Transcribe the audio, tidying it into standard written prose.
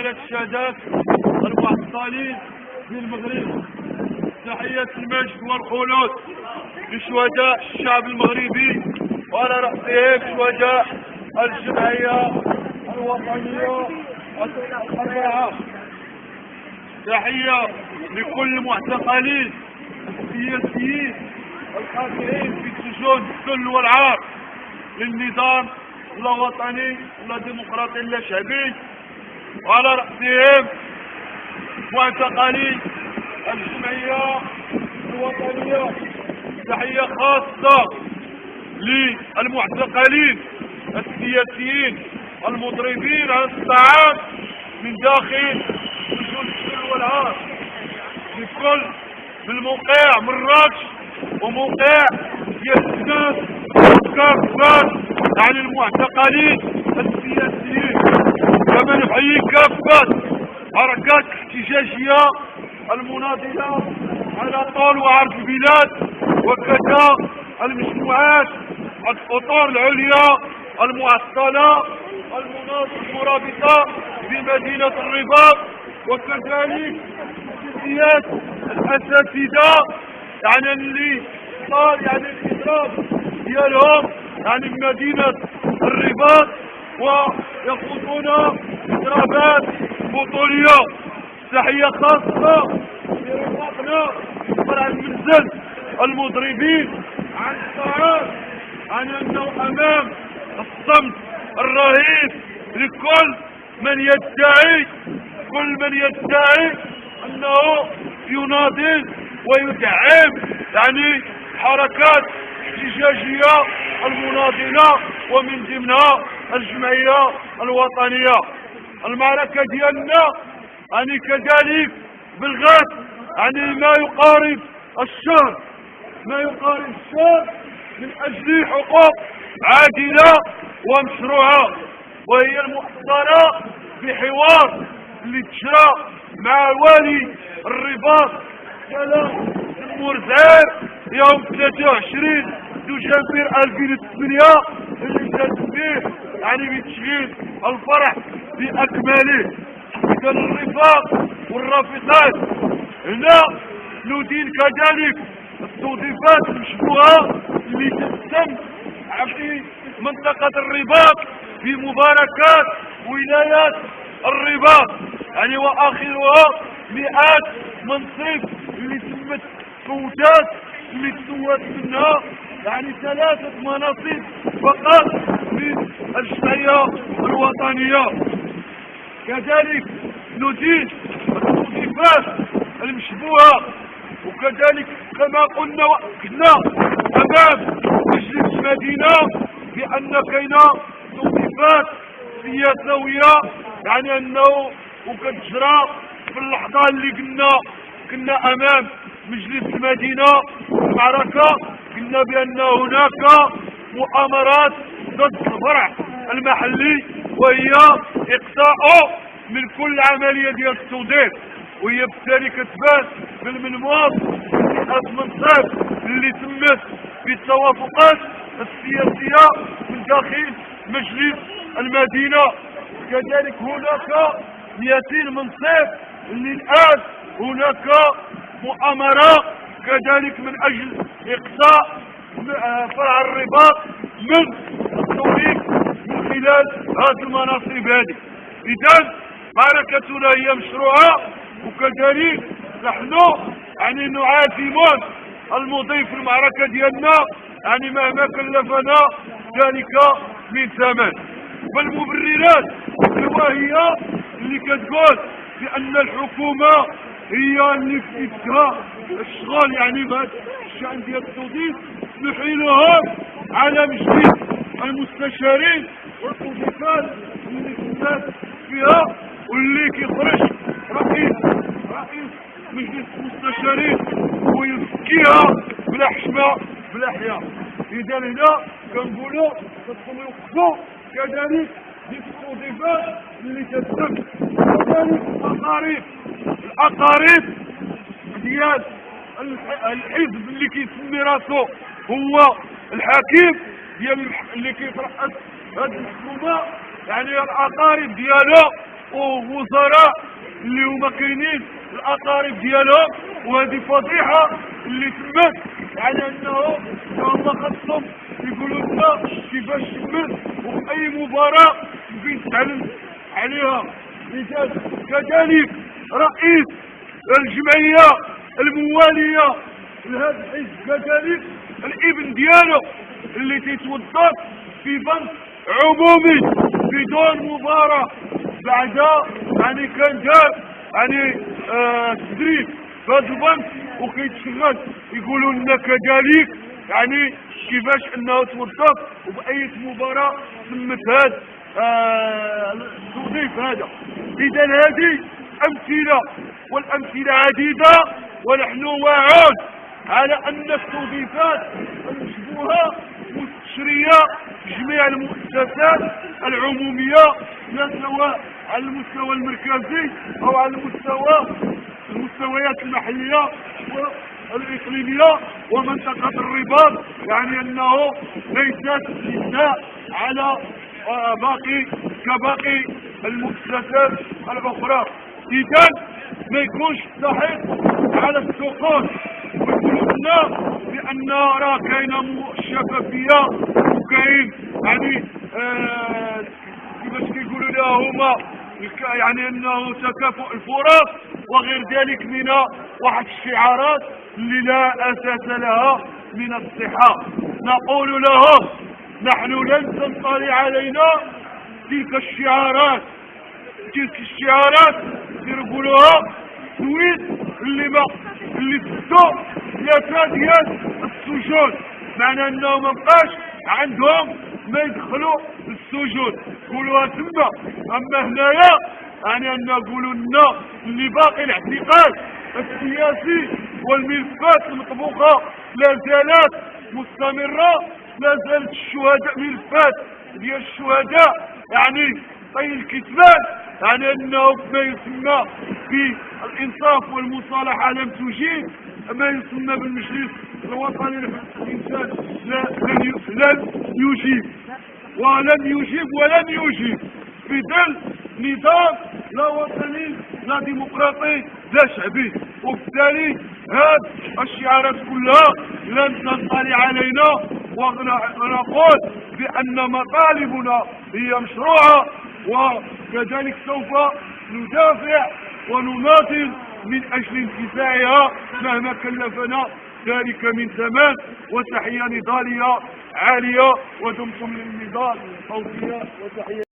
على السادات المعطلين في المغرب. تحية المجد والخلود لشهداء الشعب المغربي وعلى رأسهم شهداء الجمعية الوطنية الأربعة. تحية لكل المعتقلين السياسيين القاتلين في السجون الذل والعار للنظام لا وطني لا ديمقراطي لا شعبي، وعلى رأسهم معتقلين الجمعية الوطنية. تحية خاصة للمعتقلين السياسيين المضربين عن الطعام من داخل سجون الذل والعار لكل في الموقع مراكش وموقع ديال الناس وكافة عن المعتقلين السياسيين. كما نحيي كافة حركات الاحتجاجية المناضلة على طول وعرض البلاد، وكذا المجموعات الأطر العليا المعطلة المرابطة بمدينة الرباط، وكذلك الجمعيات الأساتذة يعني اللي صار يعني الإضراب ديالهم يعني بمدينة الرباط ويخوضون إضرابات بطولية. تحية خاصة لرفاقنا فرع المنزل المضربين عن الطعام، عن أنه أمام الصمت الرهيب لكل من يدعي أنه يناضل ويدعم يعني حركات احتجاجية المناضلة ومن ضمنها الجمعية الوطنية. المعركة ديالنا يعني كذلك بالغد يعني ما يقارب الشهر من أجل حقوق عادلة ومشروعة، وهي المحصلة بحوار اللي تجرى مع والي الرباط سلام المرزعير يوم 23 دجنبر 2008 اللي جات فيه يعني بتشغيل الفرح بأكمله. إذا الرفاق والرافقات هنا ندين كذلك التوظيفات المشبوهة اللي تتم في منطقة الرباط في مباركات ولايات الرباط يعني، وآخرها مئات منصب اللي تمت كودات اللي تسوت منها يعني 3 مناصب فقط من الجمعية الوطنية. كذلك ندين التوظيفات المشبوهة، وكذلك كما قلنا وأكدنا أمام مجلس المدينة بأن كاينة توظيفات سياسوية يعني أنه وكتجرى في اللحظة اللي كنا أمام مجلس المدينة المعركة قلنا بأن هناك مؤامرات ضد الفرع المحلي، وهي إقصاء من كل عملية ديال التوظيف، وهي بالتالي كتبان بالمنموط المنصب اللي تمت بالتوافقات السياسية من داخل مجلس المدينة. كذلك هناك 200 منصب اللي الآن هناك مؤامرة كذلك من أجل إقصاء فرع الرباط من التوظيف من خلال هذه المناصب هذه. إذن معركتنا هي مشروعة، وكذلك نحن يعني نعازمون المضي في المعركة ديالنا يعني مهما كلفنا ذلك من ثمن. فالمبررات الواهية اللي كتقول بأن الحكومة هي اللي فتها الشغل يعني بهذا الشأن ديال التوظيف نحيلهم على مجلس المستشارين والتوظيفات اللي كنات فيها، واللي كيخرج رئيس مجلس المستشارين ويزكيها بلا حشمة بلا حياة. إذا هنا كنقولوا خصهم يوقفوا كذلك ديك التوظيفات اللي تتم. كذلك الأقارب ديال الحزب اللي كيسمي راسو هو الحاكم ديال اللي كيترأس هذه الحكومة يعني الأقارب ديالو ووزراء اللي هما كاينين الاقارب ديالهم، وهذه فضيحه اللي تمت على انه هما خاصهم يقولوا لنا كيفاش تمت وفي اي مباراه فين تعلم عليها. كذلك رئيس الجمعيه المواليه لهذا الحزب كذلك الابن ديالو اللي تيتوظف في بنك عمومي بدون مباراة بعد يعني كان دار يعني تدريب في هذا البنك وكيتشغل. يقولوا لنا كذلك يعني كيفاش انه توظف وبأية مباراة تمت هذا التوظيف هذا. اذا هذه امثلة والامثلة عديدة، ونحن واعون على ان التوظيفات المشبوهة مستشرية في جميع المؤسسات العمومية، لا سواء على المستوى المركزي او على المستويات المحلية والإقليمية ومنطقة الرباط، يعني أنه ليست استثناء على كباقي المؤسسات الأخرى. إذا ما يكونش صحيح على السقوط ويقولوا لنا بأن راه كاينة شفافية وكاين يعني كيفاش كيقولوا لها هما يعني انه تكافؤ الفرص وغير ذلك من واحد الشعارات اللي لا اساس لها من الصحة. نقول لهم نحن لن تنطلي علينا تلك الشعارات يقولوها سويد اللي سدوا 3 ديال السجون، معنى انه ما بقاش عندهم ما يدخلوا السجون، قولوها تما. اما هنايا يعني ان نقولوا لنا اللي باقي الاعتقال السياسي والملفات المطبوخه لا زالت مستمره، لا زالت الشهداء ملفات ديال الشهداء يعني طي الكتمان، يعني انه ما يسمى بالانصاف والمصالحه لم تجيب ما يسمى بالمجلس الوطني لحقوق الانسان لن يجيب ولن يجيب في ظل نظام لا وطني لا ديمقراطي لا شعبي. وبالتالي هذه الشعارات كلها لن تنطلي علينا، ونقول بأن مطالبنا هي مشروعة، وكذلك سوف ندافع ونناضل من أجل انتفاعها مهما كلفنا ذلك من زمان. وتحية نضالية عالية ودمتم للنضال. توصية وتحية.